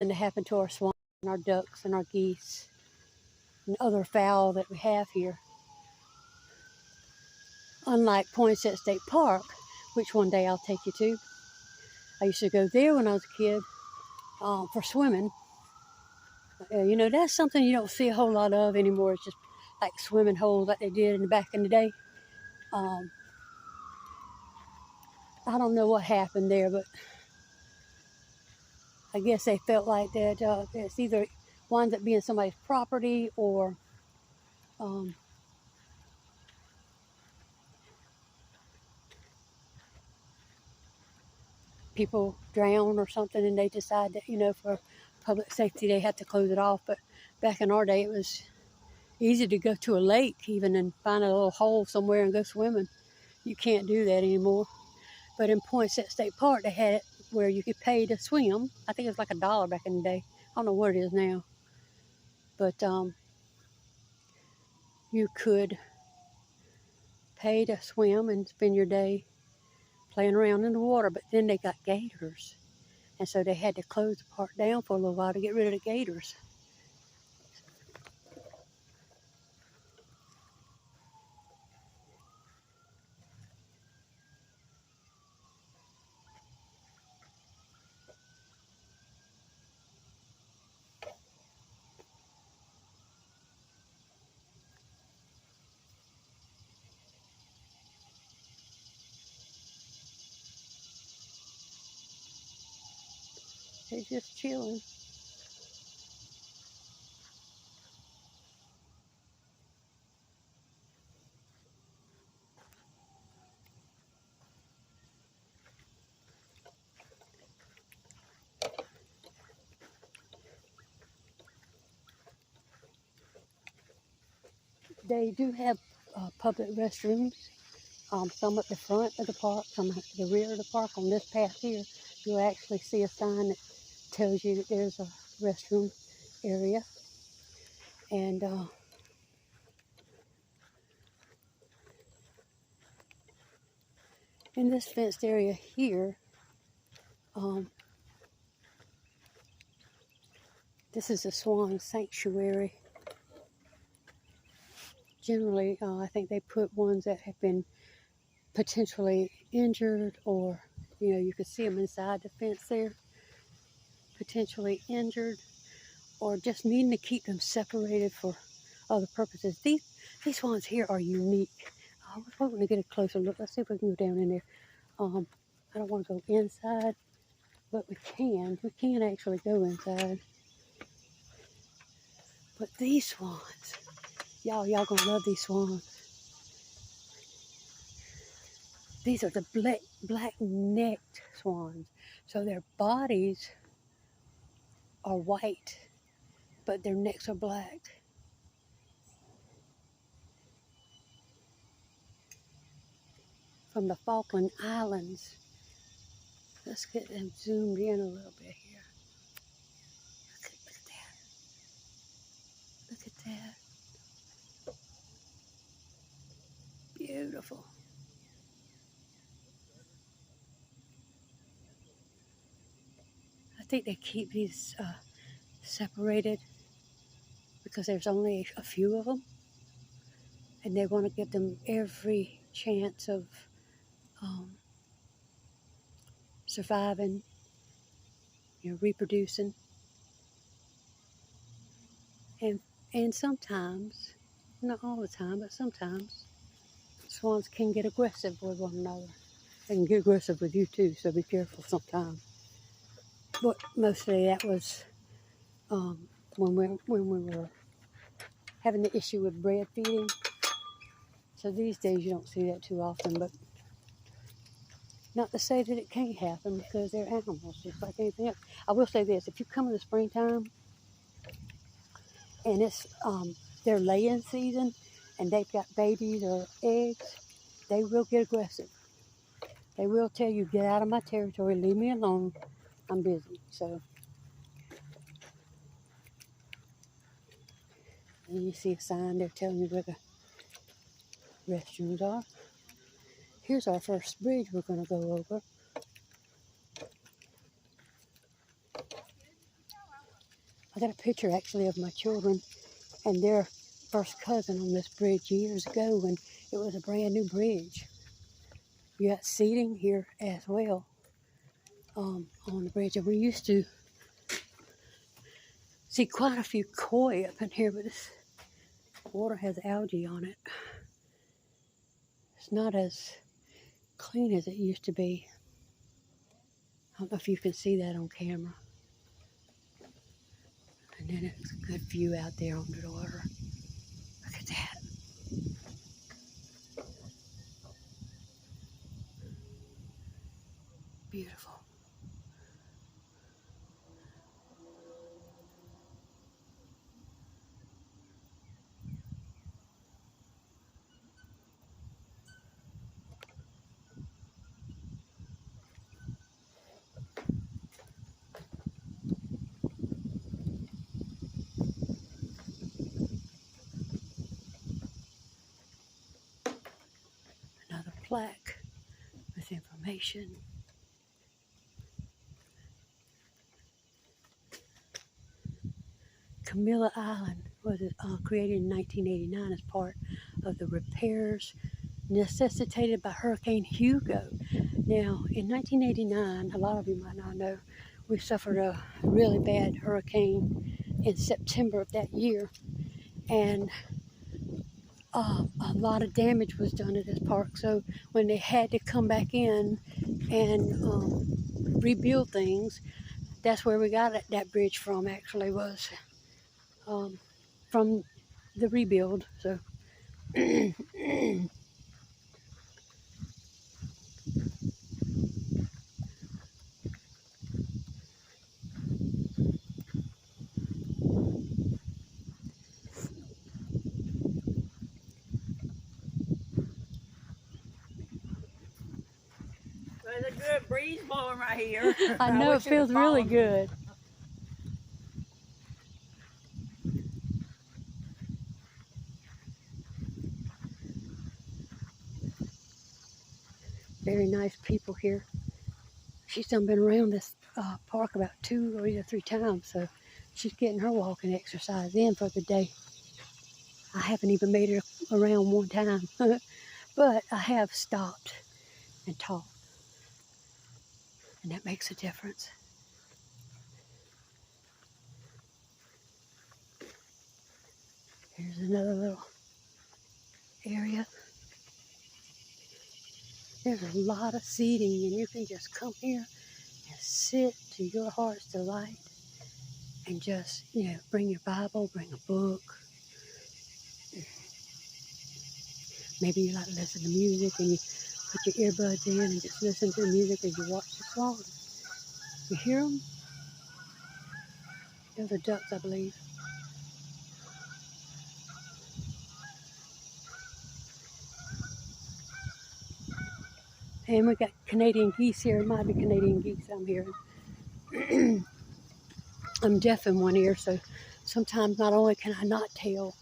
something to happen to our swans and our ducks and our geese and other fowl that we have here. Unlike Poinsett State Park, which one day I'll take you to. I used to go there when I was a kid for swimming. You know, that's something you don't see a whole lot of anymore. It's just like swimming holes like they did back in the day. I don't know what happened there, but I guess they felt like that it's either winds up being somebody's property or people drown or something, and they decide that, you know, for public safety they had to close it off. But back in our day, it was easy to go to a lake even and find a little hole somewhere and go swimming. You can't do that anymore. But in Poinsett State Park, they had it where you could pay to swim. I think it was like $1 back in the day. I don't know what it is now. But you could pay to swim and spend your day playing around in the water. But then they got gators. And so they had to close the park down for a little while to get rid of the gators. They're just chilling. They do have public restrooms, some at the front of the park, some at the rear of the park. On this path here, you'll actually see a sign that tells you that there's a restroom area. And in this fenced area here, this is a swan sanctuary. Generally, I think they put ones that have been potentially injured, or, you know, you could see them inside the fence there, potentially injured, or just needing to keep them separated for other purposes. These swans here are unique. I was hoping to get a closer look. Let's see if we can go down in there. I don't want to go inside, but we can. We can actually go inside. But these swans, y'all gonna love these swans. These are the black-necked swans. So their bodies are white, but their necks are black. From the Falkland Islands. Let's get them zoomed in a little bit here. Look at that. Look at that. Beautiful. I think they keep these separated because there's only a few of them, and they want to give them every chance of surviving, you know, reproducing. And sometimes, not all the time, but sometimes, swans can get aggressive with one another. They can get aggressive with you too, so be careful sometimes. But mostly that was when we were having the issue with bread feeding. So these days you don't see that too often, but not to say that it can't happen, because they're animals just like anything else. I will say this: if you come in the springtime and it's their laying season and they've got babies or eggs, they will get aggressive. They will tell you, "Get out of my territory, leave me alone, I'm busy." So, and you see a sign there telling you where the restrooms are. Here's our first bridge we're going to go over. I got a picture actually of my children and their first cousin on this bridge years ago when it was a brand new bridge. You got seating here as well on the bridge. And we used to see quite a few koi up in here, but this water has algae on it. It's not as clean as it used to be. I don't know if you can see that on camera. And then it's a good view out there on the water. Look at that. Beautiful. Another plaque with information. Camilla Island was created in 1989 as part of the repairs necessitated by Hurricane Hugo. Now, in 1989, a lot of you might not know, we suffered a really bad hurricane in September of that year, and a lot of damage was done at this park. So when they had to come back in and rebuild things, that's where we got that bridge from, actually, was from the rebuild. So There's a good breeze blowing right here. I know it feels really good. Very nice people here. She's done been around this park about 2 or either 3 times, so she's getting her walking exercise in for the day. I haven't even made it around one time, but I have stopped and talked, and that makes a difference. Here's another little area. There's a lot of seating, and you can just come here and sit to your heart's delight and just, bring your Bible, bring a book. Maybe you like to listen to music and you put your earbuds in and just listen to the music as you watch the swan. You hear them? Those are ducks, I believe. And we got Canadian geese here. It might be Canadian geese I'm hearing. I'm deaf in one ear, so sometimes not only can I not tell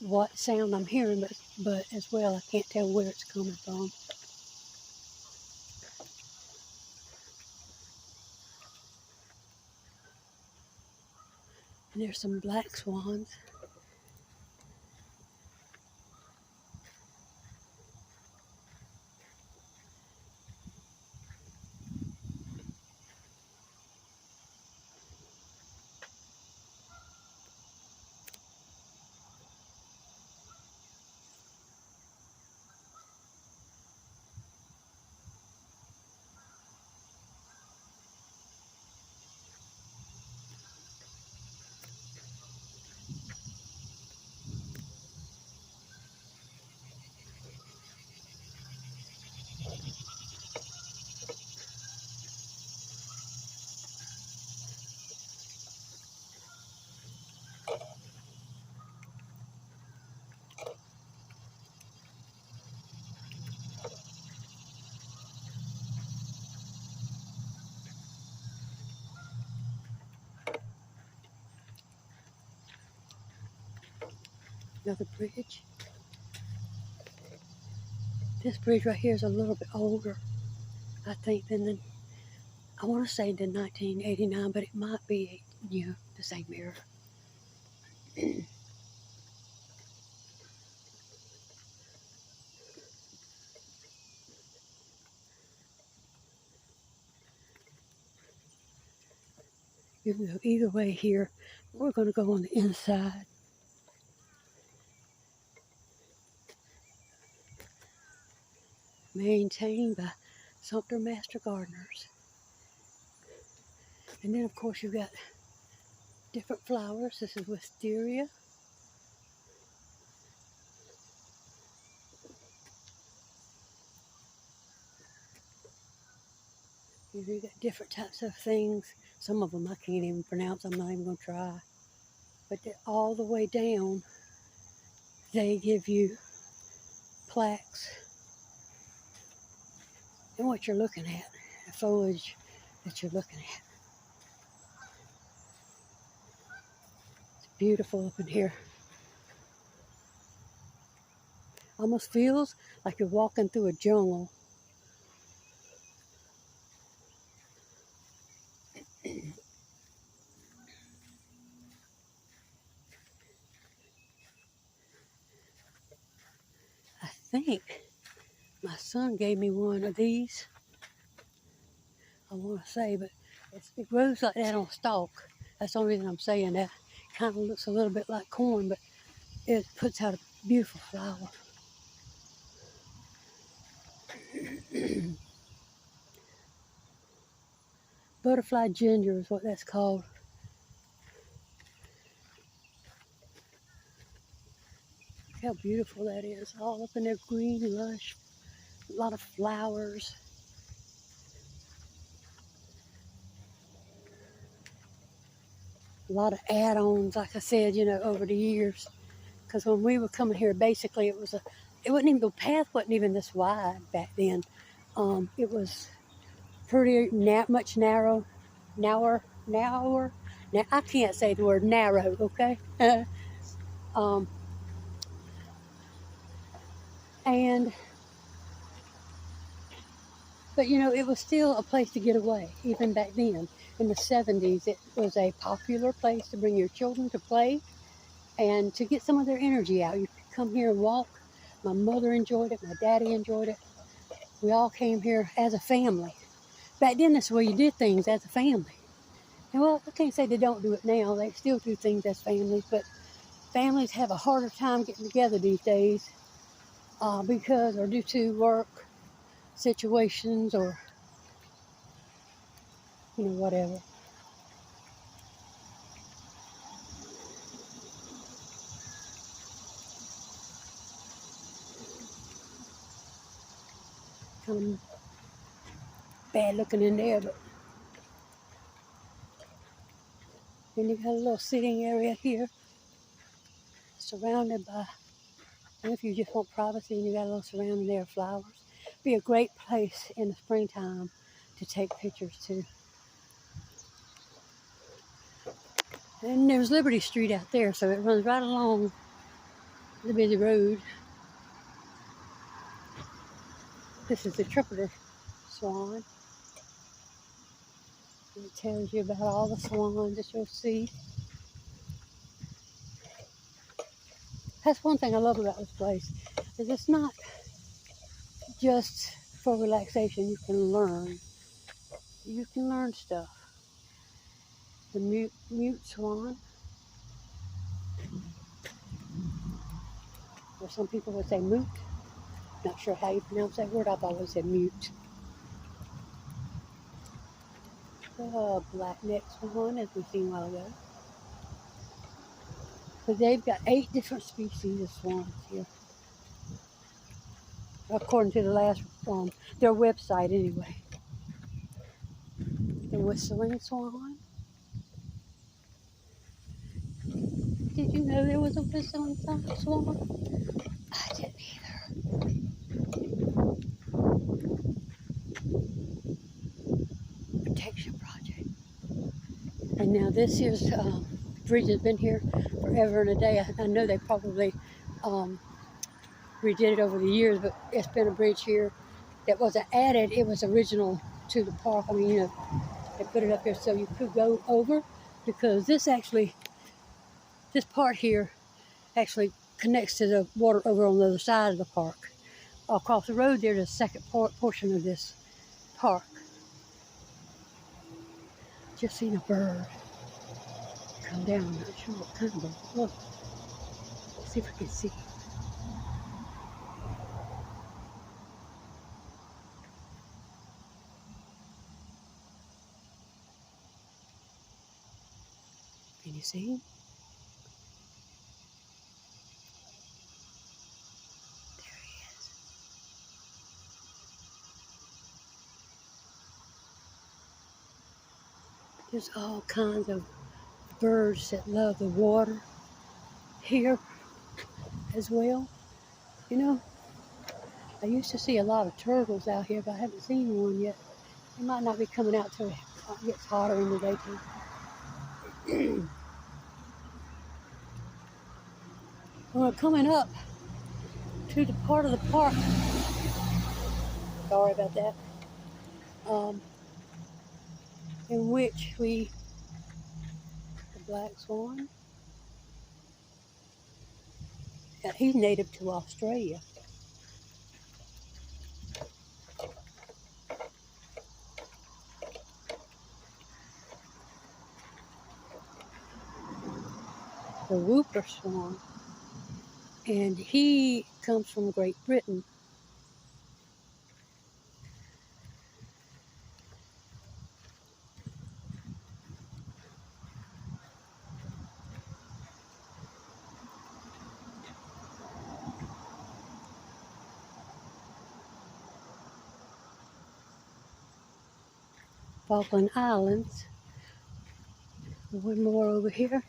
what sound I'm hearing, but as well I can't tell where it's coming from. And there's some black swans. Another bridge. This bridge right here is a little bit older, I think, than the I want to say the 1989, but it might be, the same year. You can go either way here. We're going to go on the inside. Maintained by Sumter Master Gardeners. And then, of course, you've got different flowers. This is wisteria. You've got different types of things. Some of them I can't even pronounce. I'm not even going to try. But all the way down, they give you plaques and what you're looking at, the foliage that you're looking at. It's beautiful up in here. Almost feels like you're walking through a jungle. I think my son gave me one of these, I want to say, but it grows like that on a stalk. That's the only reason I'm saying that. It kind of looks a little bit like corn, but it puts out a beautiful flower. Butterfly ginger is what that's called. Look how beautiful that is. All up in there, green, lush, a lot of flowers. A lot of add-ons, like I said, over the years. Because when we were coming here, basically it wasn't even, the path wasn't even this wide back then. It was pretty much narrower. Now I can't say the word narrow, okay? But it was still a place to get away, even back then. In the 70s, it was a popular place to bring your children to play and to get some of their energy out. You could come here and walk. My mother enjoyed it. My daddy enjoyed it. We all came here as a family. Back then, that's the way you did things, as a family. And well, I can't say they don't do it now. They still do things as families, but families have a harder time getting together these days because, or due to work situations, or whatever. Kind of bad looking in there, but then you got a little sitting area here, surrounded by, and if you just want privacy, and you got a little surrounding there of flowers. Be a great place in the springtime to take pictures too. And there's Liberty Street out there, so it runs right along the busy road. This is the tripleter swan. It tells you about all the swans that you'll see. That's one thing I love about this place, is it's not just for relaxation. You can learn. You can learn stuff. The mute swan, or some people would say moot. Not sure how you pronounce that word. I've always said mute. The black-necked swan, as we've seen a while ago. But they've got 8 different species of swans here, according to the last their website anyway. The whistling swan. Did you know there was a whistling swan? I didn't either. Protection project. And now this here's bridge has been here forever and a day. I know they probably redid it over the years, but it's been a bridge here that wasn't added. It was original to the park. I mean, you know, they put it up here so you could go over, because this part here actually connects to the water over on the other side of the park. Across the road there's a second portion of this park. Just seen a bird come down. I'm not sure what kind of bird. Look, let's see if we can see. Can you see him? There he is. There's all kinds of birds that love the water here as well. You know, I used to see a lot of turtles out here, but I haven't seen one yet. They might not be coming out till it gets hotter in the daytime. We're coming up to the part of the park. Sorry about that. In which the black swan, he's native to Australia. The whooper swan, and he comes from Great Britain. Falkland Islands. One more over here.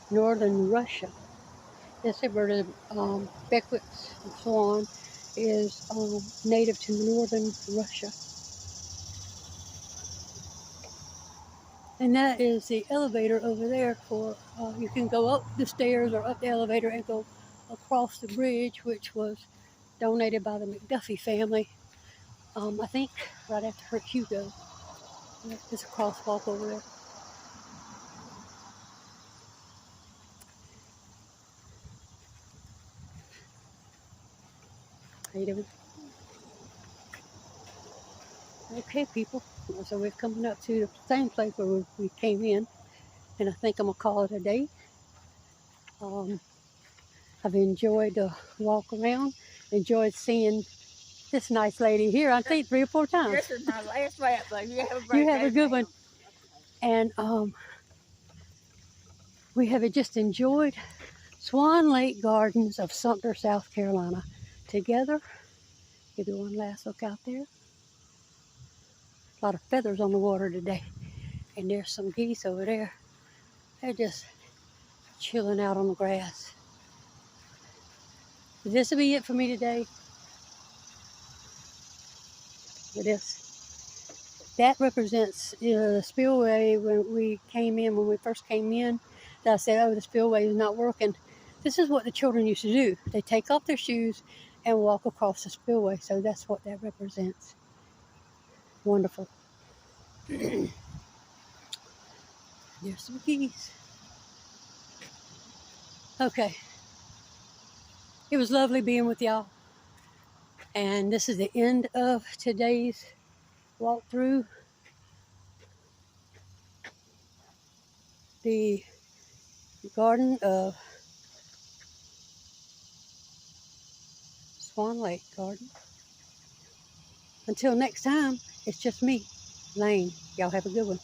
Northern Russia. This bird, Beckwith's swan, is native to northern Russia. And that is the elevator over there for, you can go up the stairs or up the elevator and go across the bridge, which was donated by the McDuffie family, I think right after Hurt Hugo. There's a crosswalk over there. How you doing? Okay, people. So we're coming up to the same place where we came in, and I think I'm gonna call it a day. I've enjoyed the walk around, enjoyed seeing this nice lady here, I think 3 or 4 times. This is my last lap, though. You have a great You have day, a good ma'am. one. And we have just enjoyed Swan Lake Gardens of Sumter, South Carolina together. Give you one last look out there. A lot of feathers on the water today. And there's some geese over there. They're just chilling out on the grass. This will be it for me today. With this. That represents the spillway when we first came in. That I said, oh, the spillway is not working. This is what the children used to do. They take off their shoes and walk across the spillway. So that's what that represents. Wonderful. There's some geese. Okay. It was lovely being with y'all. And this is the end of today's walk through the garden of Swan Lake Garden. Until next time, it's just me, Lane. Y'all have a good one.